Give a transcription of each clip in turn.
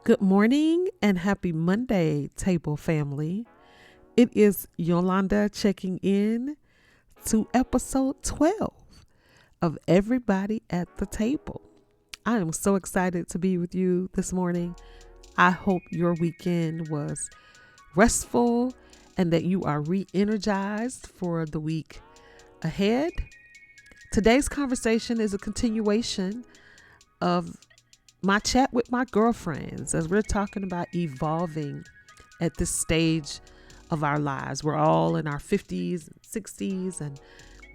Good morning and happy Monday, table family. It is Yolanda checking in to episode 12 of Everybody at the Table. I am so excited to be with you this morning. I hope your weekend was restful and that you are re energized for the week ahead. Today's conversation is a continuation of my chat with my girlfriends as we're talking about evolving at this stage of our lives. We're all in our 50s and 60s and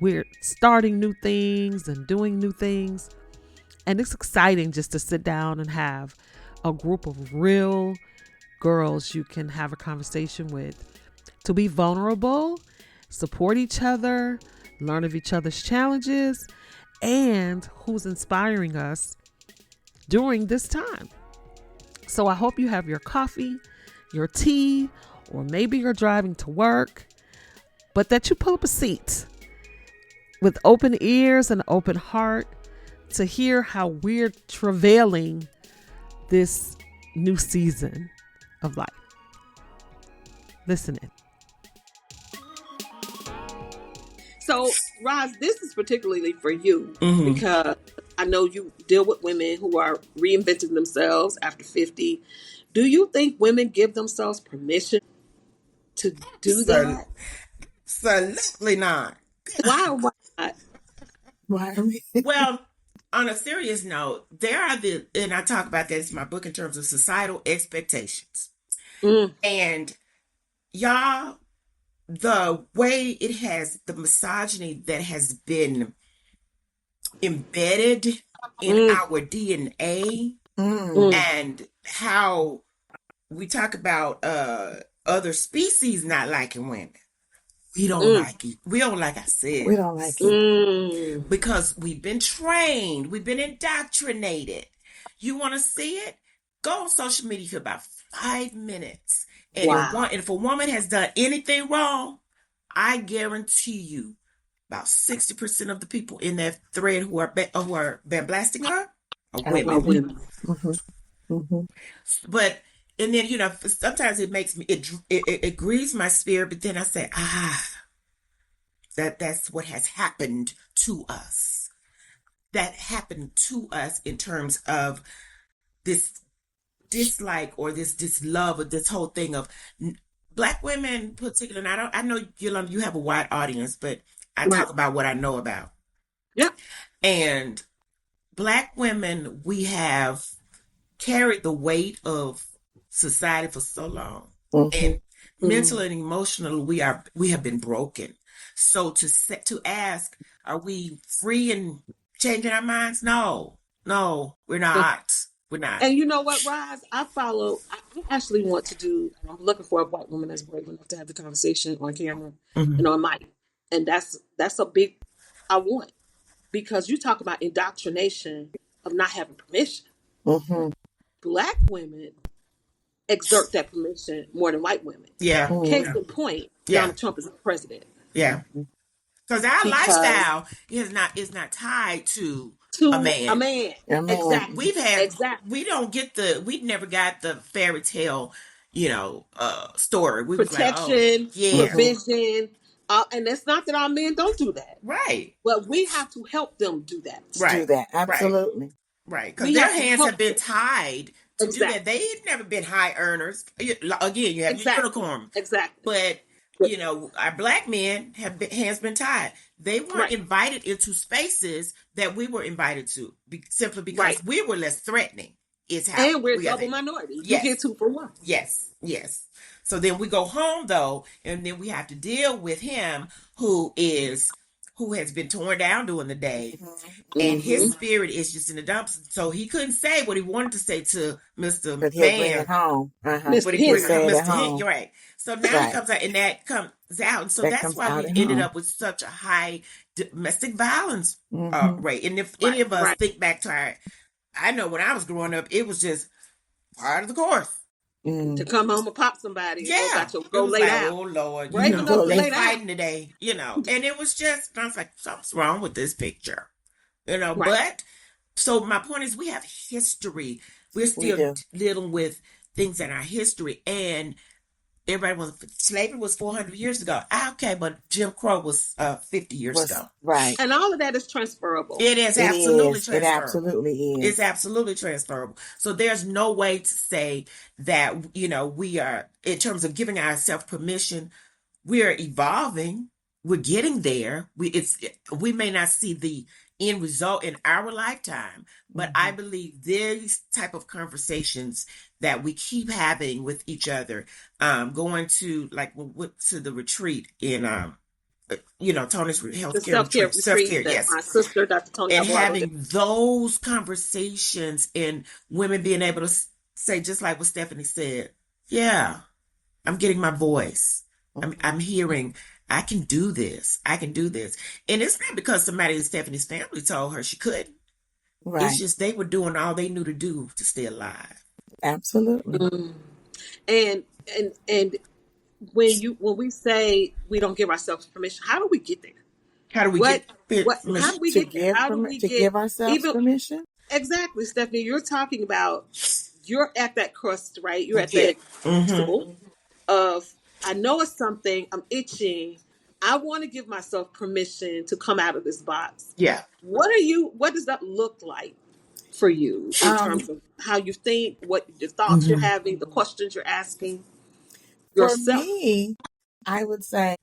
we're starting new things and doing new things. And it's exciting just to sit down and have a group of real girls you can have a conversation with, to be vulnerable, support each other, learn of each other's challenges, and who's inspiring us during this time. So I hope you have your coffee, your tea, or maybe you're driving to work, but that you pull up a seat with open ears and an open heart to hear how we're travailing this new season of life. Listen in. So, Roz, this is particularly for you Mm-hmm. because I know you deal with women who are reinventing themselves after 50. Do you think women give themselves permission to do that? Absolutely not. Why or why not? Why are we? Well, on a serious note, and I talk about this in my book in terms of societal expectations. Mm, And y'all, the way the misogyny that has been embedded in mm, our DNA, Mm. mm, and how we talk about other species not liking women. We don't mm, like it. We don't like We ourselves. don't like it. mm. Because we've been trained, we've been indoctrinated. You want to see it? Go on social media for about 5 minutes. And Wow. if a woman has done anything wrong, I guarantee you about 60% of the people in that thread who are blasting her are Are Are women. women. women. Mm-hmm. Mm-hmm. But and then sometimes it makes me it grieves my spirit, but then I say, that's what has happened to us. That happened to us in terms of this dislike or this dislove or this whole thing of Black women particularly. And I know you have a wide audience, but I Right. talk about what I know about. Yep. And Black women, we have carried the weight of society for so long. Mm-hmm. And mentally and emotionally we have been broken. So to ask, are we free and changing our minds? No, we're not. We're not. And you know what, Roz? I actually want to do, I'm looking for a white woman that's brave enough to have the conversation on camera Mhm. and on mic. And that's a big, I want. Because you talk about indoctrination of not having permission. Mm-hmm. Black women exert that permission more than white women. Yeah, Case Mm-hmm. in point, yeah, Donald Trump is president. yeah. Because our Because lifestyle is not tied to a to a man. man, Yeah, man. exactly, exactly, We never got the fairy tale, story. We was like, oh protection, yeah, Mm-hmm. provision, and it's not that our men don't do that, right, but we have to help them do that. Do right, that. right. Absolutely. Right, because We their have to hands have help been them. tied to do that. Exactly, They had never been high earners. Again, you have your exactly, unicorn, exactly. but our Black men hands been tied. They weren't Right, invited into spaces that we were invited to, simply right. because we were less threatening. Is how And we're we are double there. minority. You get Yes, 2 for 1. yes. So then we go home though, and then we have to deal with him who has been torn down during the day, and Mm-hmm. his spirit is just in the dumps. So he couldn't say what he wanted to say to Mr. But he'll bring it Man, home. Uh-huh. Mr. but he He'll bring Henry. say it at Mr. Hint. home. You're right. So now he Right. comes out, and that comes out, and so That that's comes why out we at ended home. up with such a high domestic violence Mm-hmm. rate. And if any Right, of us right. think back to I know when I was growing up, it was just part of the course. To Mm. come home and pop somebody and Yeah, it go was lay like, down. oh Lord, Brave enough Go to they lay late. down. fighting today, and it was just, I was like, something's wrong with this picture, Right. but so my point is we have history we're We still do. dealing with things in our history. And everybody was, slavery was 400 years ago. Okay, but Jim Crow was 50 years Was ago. right. And all of that is transferable. It is It absolutely is. It transferable. absolutely is. It's absolutely transferable. So there's no way to say that, we are, in terms of giving ourselves permission, we are evolving. We're getting there. We may not see the end result in our lifetime, but I believe these type of conversations that we keep having with each other, going to, like, we went to the retreat in Tony's The healthcare self care retreat, self-care, retreat that yes. my sister, Dr. Tony And Alvarado, did. having those conversations and women being able to say, just like what Stephanie said, yeah, I'm getting my voice. I'm hearing, I can do this. I can do this. And it's not because somebody in Stephanie's family told her she couldn't. Right. It's just they were doing all they knew to do to stay alive. Absolutely. And when we say we don't give ourselves permission, how do we get there? How do we What get what how permission? do we To get there? How do we get give ourselves even permission. exactly, Stephanie? You're talking about you're at that crust, right? You're at Yeah. that crucible of I know it's something, I'm itching. I want to give myself permission to come out of this box. Yeah. What does that look like for you in terms of how you think, what the thoughts you're having, the questions you're asking For yourself? me, I would say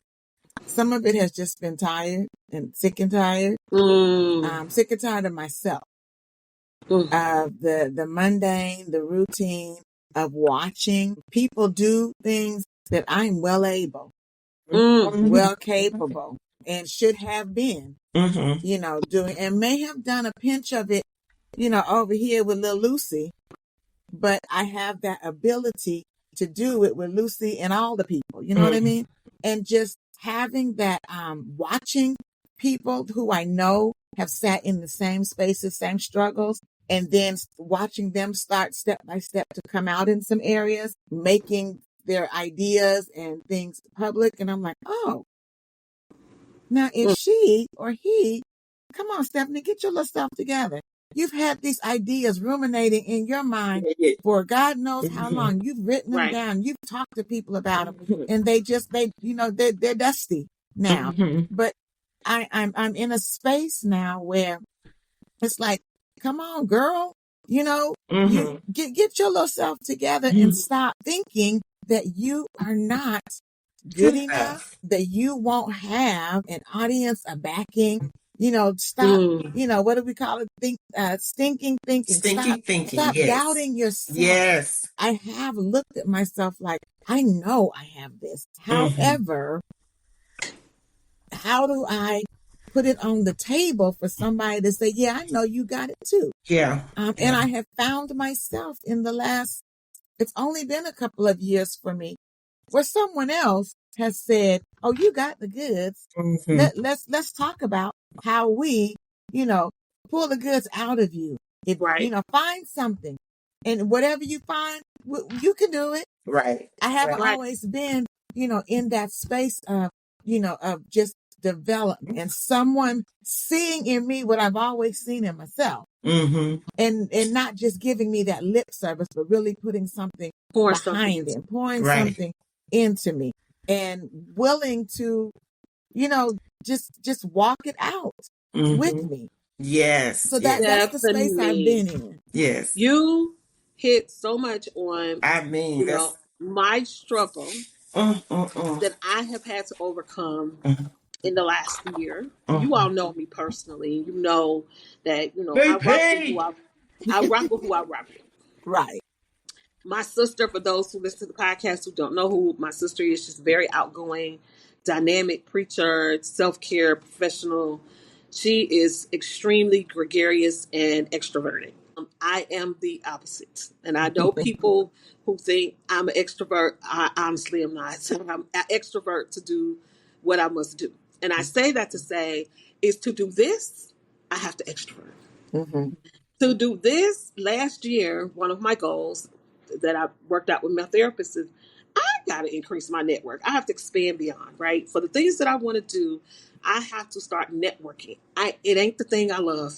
some of it has just been tired and sick and tired. I'm sick and tired of myself. The mundane, the routine of watching people do things that I'm well able, well capable, and should have been, doing, and may have done a pinch of it, over here with little Lucy, but I have that ability to do it with Lucy and all the people, you know what I mean? And just having that, watching people who I know have sat in the same spaces, same struggles, and then watching them start step by step to come out in some areas, making their ideas and things public. And I'm like, oh, now if she or he, come on, Stephanie, get your little stuff together. You've had these ideas ruminating in your mind for God knows how long. You've written them down. You've talked to people about them, and they're dusty now. But I'm in a space now where it's like, come on, girl, you get your little self together and stop thinking that you are not good enough, that you won't have an audience, a backing. Stop, what do we call it? Stinking thinking. Stinking thinking. Stop Yes. doubting yourself. Yes. I have looked at myself like, I know I have this. However, how do I put it on the table for somebody to say, yeah, I know you got it too. Yeah. And I have found myself in it's only been a couple of years for me where someone else has said, oh, you got the goods. Let's talk about how we, pull the goods out of you. If, find something, and whatever you find, you can do it. Right. I haven't always been, in that space of, of just development and someone seeing in me what I've always seen in myself. And not just giving me that lip service, but really putting something behind it, pouring something into me, and willing to, just walk it out with me. Yes. So that's the space I've been in. Yes. You hit so much on, my struggle that I have had to overcome in the last year. You all know me personally. You know that, I rock with who I rock with. Right. My sister, for those who listen to the podcast who don't know who my sister is, she's very outgoing, dynamic preacher, self-care professional. She is extremely gregarious and extroverted. I am the opposite. And I know people who think I'm an extrovert. I honestly am not. I'm an extrovert to do what I must do. And I say that to say is to do this, I have to extrovert. To do this, last year, one of my goals that I worked out with my therapist is I got to increase my network. I have to expand beyond, right? For the things that I want to do, I have to start networking. It ain't the thing I love.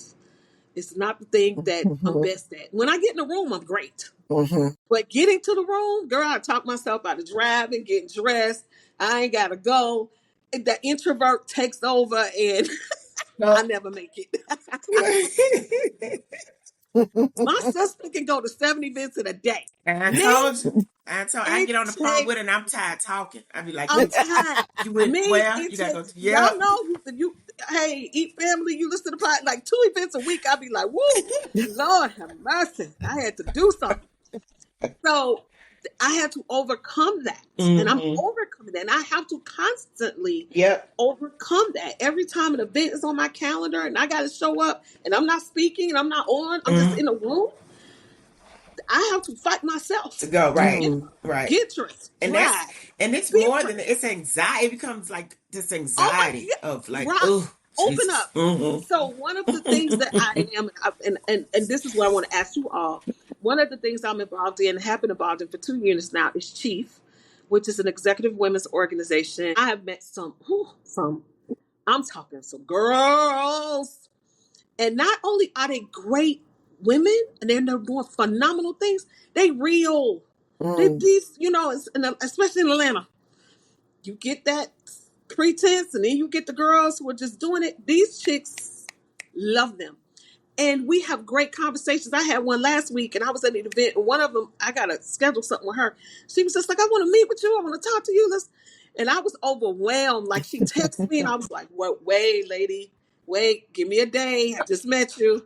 It's not the thing that I'm best at. When I get in the room, I'm great. But getting to the room, girl, I talk myself out of driving, getting dressed. I ain't got to go. The introvert takes over and I never make it. My sister can go to 7 events in a day. I told you. I get on the phone with her and I'm tired talking. I be like, I'm tired. You went where? You gotta go to y'all know you hey, eat family, you listen to the pod like 2 events a week. I'd be like, woo, Lord have mercy. I had to do something. So I had to overcome that. And I'm overcoming that. And I have to constantly overcome that. Every time an event is on my calendar and I gotta show up and I'm not speaking and I'm not on, I'm just in a room. I have to fight myself to go right. Get dressed, and it's more than it's anxiety. It becomes like this anxiety of like, oh, open up. So one of the things that I am, and this is what I want to ask you all. One of the things I'm involved in, have been involved in for 2 years now, is Chief, which is an executive women's organization. I have met some, I'm talking some girls, and not only are they great women and they're doing phenomenal things, they real. These, especially in Atlanta, you get that pretense and then you get the girls who are just doing it. These chicks love them. And we have great conversations. I had one last week and I was at an event and one of them, I got to schedule something with her. She was just like, I want to meet with you. I want to talk to you. And I was overwhelmed. Like she texted me and I was like, wait, lady, give me a day. I just met you.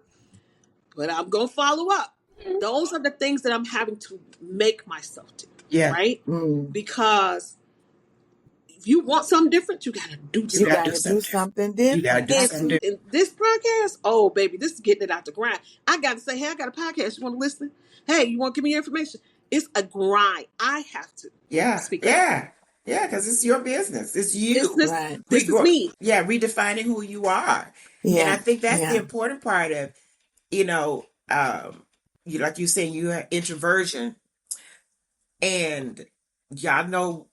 But I'm going to follow up. Those are the things that I'm having to make myself do. Yeah. Right? Because if you want something different, you got to do something. You got to do something different. You got to do something different. In this podcast, oh, baby, this is getting it out the grind. I got to say, hey, I got a podcast. You want to listen? Hey, you want to give me your information? It's a grind. I have to. Speak up. Yeah, because it's your business. It's you. This is me. Yeah, redefining who you are. Yeah. And I think that's the important part of, like you saying, you have introversion. And y'all know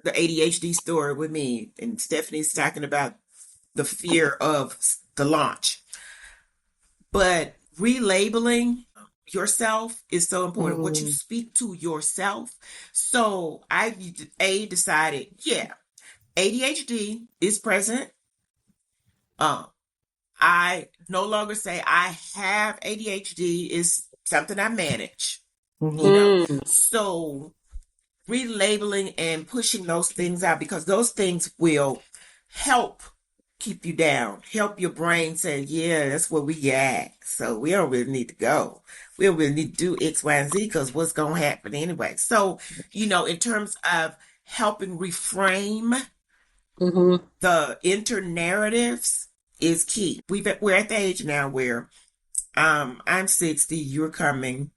the ADHD story with me. And Stephanie's talking about the fear of the launch. But relabeling yourself is so important. What you speak to yourself. So I decided, ADHD is present. I no longer say I have ADHD. Is something I manage. So relabeling and pushing those things out, because those things will help keep you down, help your brain say, yeah, that's where we at. So we don't really need to go. We don't really need to do X, Y, and Z because what's going to happen anyway. So, in terms of helping reframe the inter-narratives is key. We're at the age now where I'm 60, you're coming.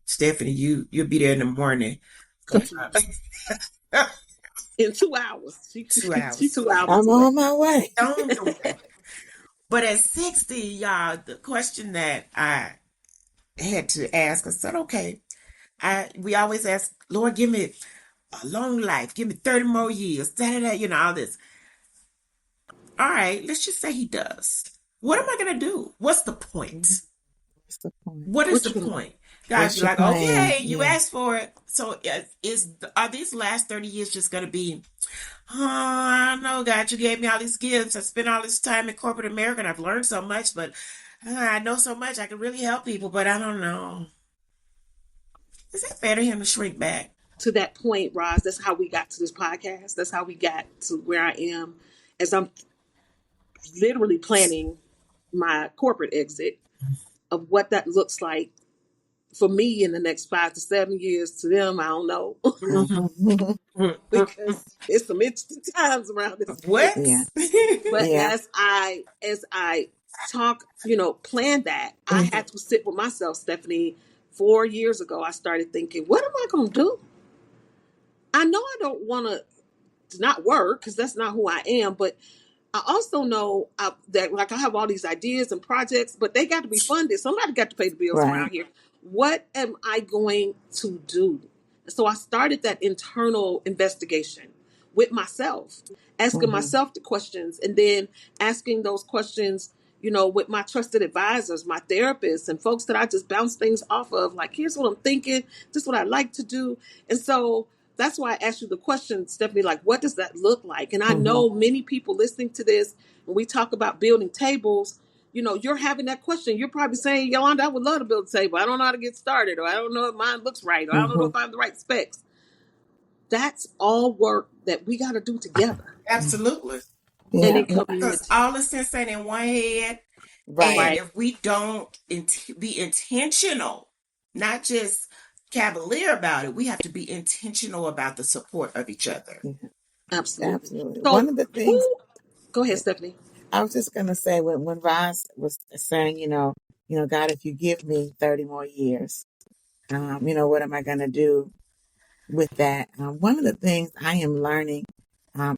Stephanie, you'll be there in the morning. In 2 hours. She's 2 hours. I'm on my way. But at 60, y'all, the question that I had to ask, I said, okay, we always ask, Lord, give me a long life. Give me 30 more years. All this. All right, let's just say he does. What am I going to do? What's the point? What is the point? Guys, you're like, okay, you asked for it. So are these last 30 years just going to be, I don't know, God, you gave me all these gifts. I spent all this time in corporate America and I've learned so much, but I know so much. I can really help people, but I don't know. Is that fair to him to shrink back? To that point, Roz, that's how we got to this podcast. That's how we got to where I am as I'm literally planning my corporate exit of what that looks like for me in the next 5 to 7 years. To them, I don't know. Because it's some interesting times around this. What? Yeah. But as I talk, plan that, I had to sit with myself, Stephanie. 4 years ago, I started thinking, what am I going to do? I know I don't want to not work because that's not who I am, but I also know that I have all these ideas and projects, but they got to be funded. Somebody got to pay the bills around here. What am I going to do? So I started that internal investigation with myself, asking myself the questions and then asking those questions, with my trusted advisors, my therapists, and folks that I just bounce things off of. Like, here's what I'm thinking. This is what I like to do. And so that's why I asked you the question, Stephanie, like, what does that look like? And I know many people listening to this, when we talk about building tables, you're having that question. You're probably saying, Yolanda, I would love to build a table. I don't know how to get started, or I don't know if mine looks right, or I don't know if I have the right specs. That's all work that we got to do together. Absolutely. Yeah. And in community. Because all is insane in one head. Right. And if we don't be intentional, not just cavalier about it, we have to be intentional about the support of each other. Absolutely. So, one of the things. Go ahead, Stephanie. I was just going to say, when Roz was saying, God, if you give me 30 more years, what am I going to do with that? One of the things I am learning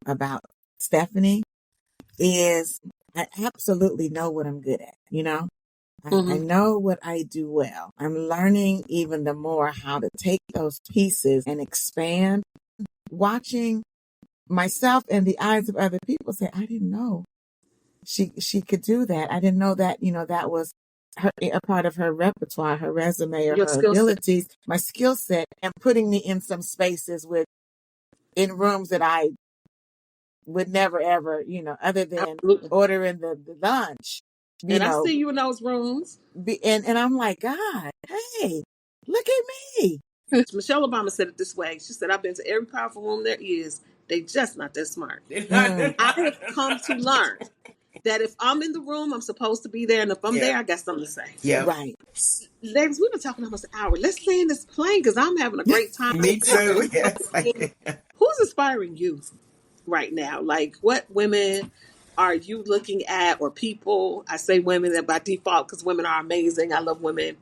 about Stephanie is I absolutely know what I'm good at. I know what I do well. I'm learning even the more how to take those pieces and expand, watching myself in the eyes of other people say, I didn't know she could do that. I didn't know that, that was a part of her repertoire, her resume, or her abilities, my skill set, and putting me in some spaces in rooms that I would never ever, other than ordering the lunch. I see you in those rooms. And I'm like, God, hey, look at me. Michelle Obama said it this way. She said, I've been to every powerful room there is. They just not that smart. I have come to learn that if I'm in the room, I'm supposed to be there. And if I'm there, I got something to say. Yeah. Right. Ladies, we've been talking almost an hour. Let's land this plane because I'm having a great time. Me too. Yes. Who's inspiring you right now? Like, what women are you looking at, or people? I say women that by default because women are amazing. I love women.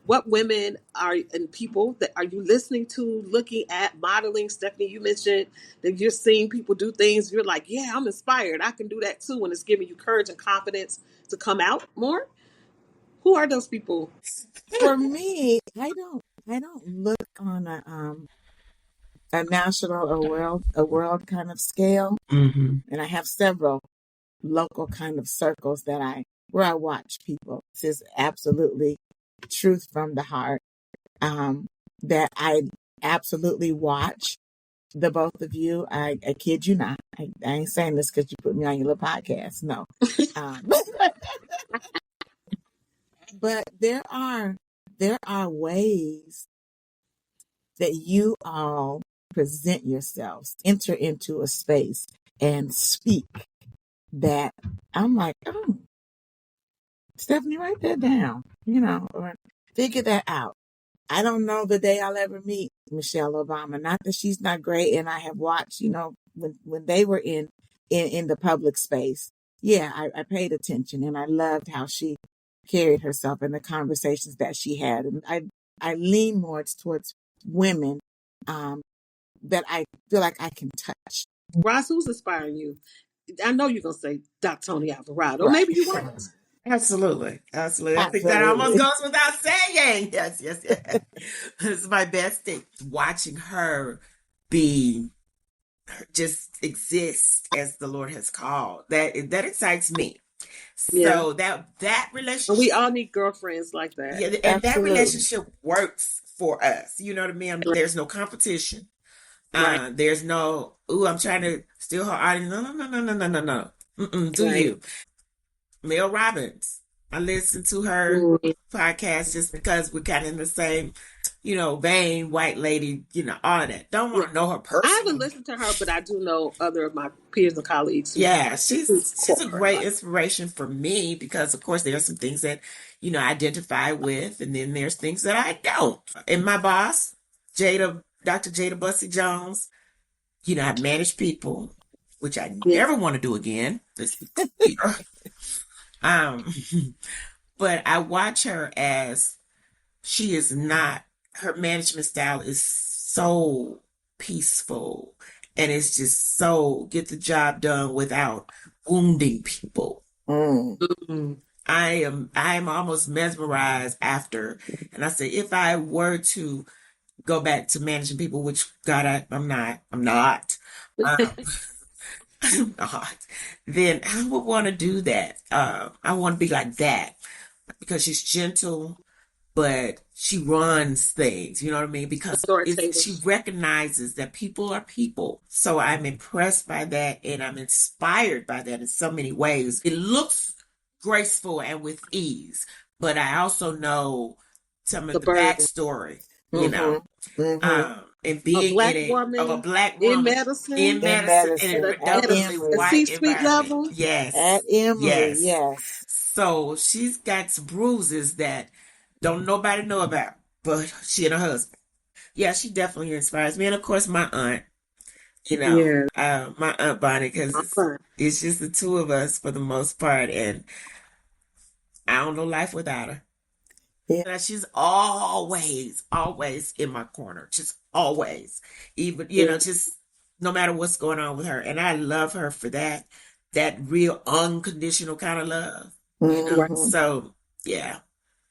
What women and people that are you listening to, looking at, modeling? Stephanie, you mentioned that you're seeing people do things. You're like, yeah, I'm inspired. I can do that too. And it's giving you courage and confidence to come out more. Who are those people? For me, I don't look on a national or a world kind of scale. And I have several local kind of circles where I watch people. This is absolutely truth from the heart, that I absolutely watch the both of you. I kid you not. I ain't saying this because you put me on your little podcast. No. But there are ways that you all present yourselves, enter into a space and speak that I'm like, oh, Stephanie, write that down, or figure that out. I don't know the day I'll ever meet Michelle Obama. Not that she's not great, and I have watched, when they were in the public space. Yeah, I paid attention, and I loved how she carried herself and the conversations that she had. And I lean more towards women that I feel like I can touch. Roz, who's inspiring you? I know you're going to say Dr. Tony Alvarado. Right. Maybe you won't. Absolutely. I think that almost goes without saying. Yes. This is my best thing. Watching her just exist as the Lord has called. That excites me. So that relationship. We all need girlfriends like that. Yeah, and that relationship works for us. You know what I mean? There's no competition. There's no, I'm trying to steal her audience. No. You. Mel Robbins. I listen to her podcast just because we're kind of in the same, vein, white lady, all of that. Don't want to know her personally. I haven't listened to her, but I do know other of my peers and colleagues. Yeah, she's a great inspiration for me because, of course, there are some things that, I identify with, and then there's things that I don't. And my boss, Dr. Jada Bussey Jones, I've managed people, which I never want to do again. But I watch her as she is not, her management style is so peaceful and it's just so get the job done without wounding people. I am almost mesmerized after, and I say, if I were to go back to managing people, which God, I'm not, not, then I would want to do that. I want to be like that because she's gentle, but she runs things, you know what I mean? Because she recognizes that people are people. So I'm impressed by that, and I'm inspired by that in so many ways. It looks graceful and with ease, but I also know some of the backstory, you know. And being a black woman in medicine, in a predominantly white environment. Yes. At Emory, yes. So she's got some bruises that don't nobody know about, but she and her husband. Yeah, she definitely inspires me. And of course, my aunt, you know, my Aunt Bonnie, because it's just the two of us for the most part. And I don't know life without her. Yeah. She's always in my corner. Just always. Even, you know, just no matter what's going on with her. And I love her for that real unconditional kind of love. You know? So, yeah.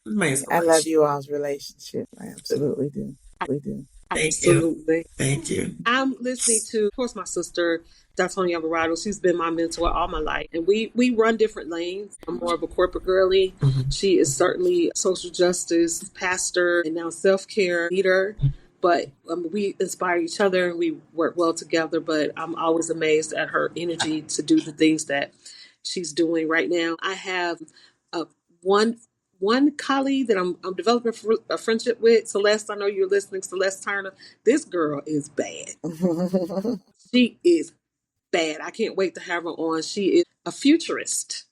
Amazing. I love you all's relationship. I absolutely do. We do. Absolutely. Thank you. I'm listening to, of course, my sister, Datonya Alvarado. She's been my mentor all my life. And we run different lanes. I'm more of a corporate girly. She is certainly social justice pastor and now self-care leader. But we inspire each other and we work well together. But I'm always amazed at her energy to do the things that she's doing right now. I have one colleague that I'm developing a friendship with, Celeste. I know you're listening, Celeste Turner. This girl is bad. She is bad. I can't wait to have her on. She is a futurist,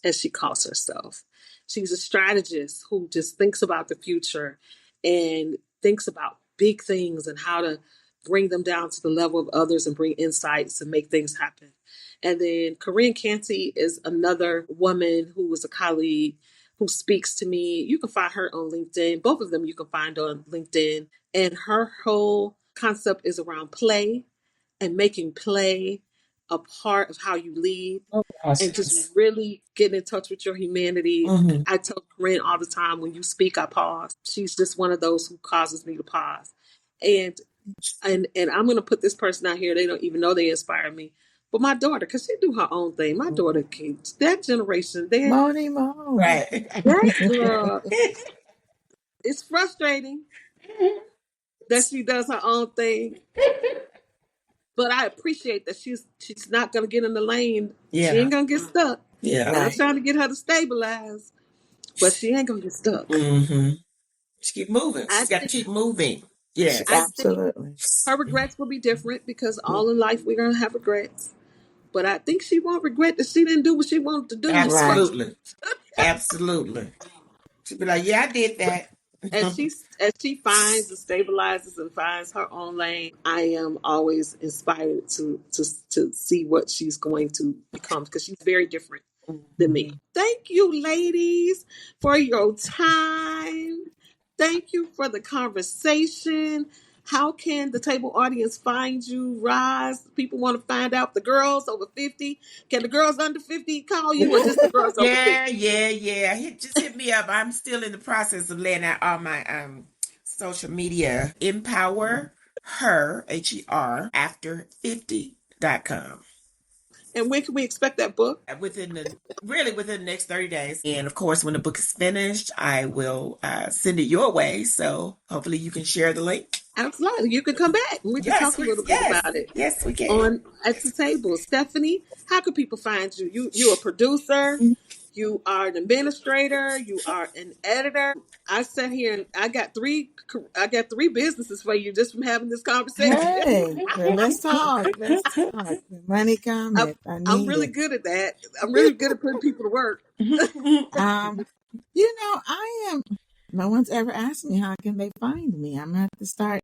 as she calls herself. She's a strategist who just thinks about the future and thinks about big things and how to bring them down to the level of others and bring insights and make things happen. And then Corinne Canty is another woman who was a colleague who speaks to me. You can find her on LinkedIn. Both of them you can find on LinkedIn. And her whole concept is around play and making play a part of how you lead and just really getting in touch with your humanity. I tell Corinne all the time, when you speak, I pause. She's just one of those who causes me to pause. And I'm going to put this person out here. They don't even know they inspire me. But my daughter, because she do her own thing. My daughter, that generation, Moni. Right. That girl, it's frustrating that she does her own thing. But I appreciate that she's not going to get in the lane. Yeah. She ain't going to get stuck. Yeah. I'm trying to get her to stabilize, but she ain't going to get stuck. She keep moving. She's got to keep moving. Yes. Absolutely. Her regrets will be different because all in life we're going to have regrets. But I think she won't regret that she didn't do what she wanted to do. Absolutely. Absolutely. She'll be like, yeah, I did that. As she finds and stabilizes and finds her own lane, I am always inspired to see what she's going to become because she's very different than me. Thank you, ladies, for your time. Thank you for the conversation. How can the table audience find you, Roz? People want to find out the girls over 50. Can the girls under 50 call you or just the girls over 50? Yeah. Just hit me up. I'm still in the process of laying out all my social media. Empower her, HER, after 50.com. And when can we expect that book? Within the next 30 days. And of course, when the book is finished, I will send it your way. So hopefully you can share the link. Absolutely. You can come back and we can talk a little bit about it. Yes, we can. On At the Table. Stephanie, how can people find you? You're a producer. You are an administrator. You are an editor. I sat here and I got three businesses for you just from having this conversation. Hey, let's talk. Money comment. I'm really good at that. I'm really good at putting people to work. I am. No one's ever asked me how can they find me. I'm gonna have to start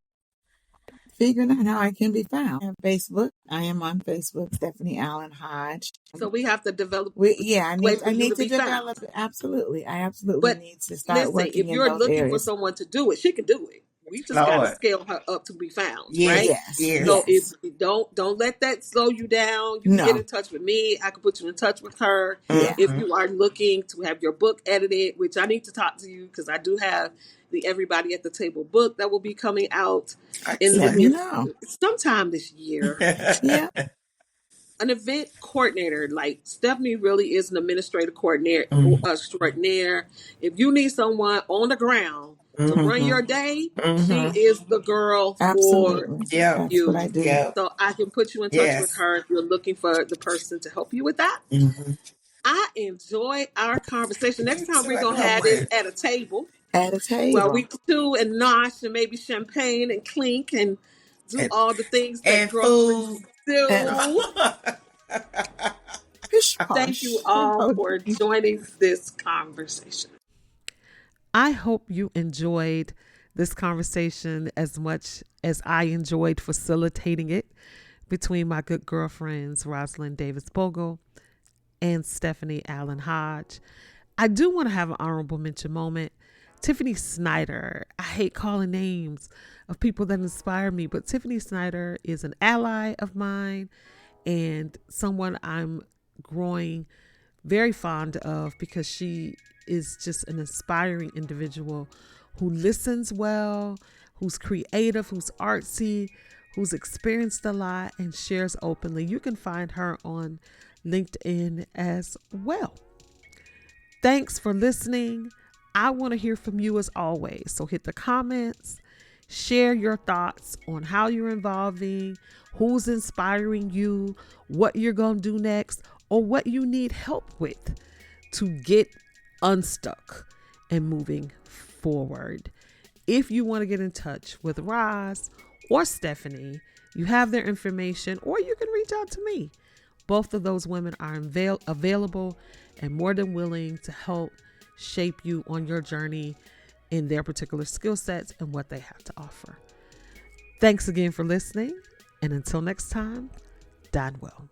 figuring out how I can be found. On Facebook, I am on Facebook, Stephanie Allen Hodge. So we have to develop. I need to develop it. Absolutely, I absolutely need to start working. If you're looking for someone to do it, she can do it. We just got to scale her up to be found, right? Yes. So if don't let that slow you down. You can get in touch with me. I can put you in touch with her. If you are looking to have your book edited, which I need to talk to you because I do have the Everybody at the Table book that will be coming out sometime this year. an event coordinator. Like Stephanie really is an administrative coordinator extraordinaire. If you need someone on the ground to run your day, she is the girl for Absolutely. Yep. That's you. what I do. Yep. So I can put you in touch with her if you're looking for the person to help you with that. I enjoyed our conversation. Next time we're going to have this at a table. At a table. Well, we chew and nosh and maybe champagne and clink and do all the things that girlfriends do. Thank you all for joining this conversation. I hope you enjoyed this conversation as much as I enjoyed facilitating it between my good girlfriends, Rosalind Davis Bogle and Stephanie Allen Hodge. I do want to have an honorable mention moment. Tiffany Snyder. I hate calling names of people that inspire me, but Tiffany Snyder is an ally of mine and someone I'm growing very fond of because she is just an inspiring individual who listens well, who's creative, who's artsy, who's experienced a lot and shares openly. You can find her on LinkedIn as well. Thanks for listening. I want to hear from you as always. So hit the comments, share your thoughts on how you're evolving, who's inspiring you, what you're going to do next, or what you need help with to get unstuck and moving forward. If you want to get in touch with Roz or Stephanie, you have their information, or you can reach out to me. Both of those women are available and more than willing to help shape you on your journey in their particular skill sets and what they have to offer. Thanks again for listening. And until next time, dine well.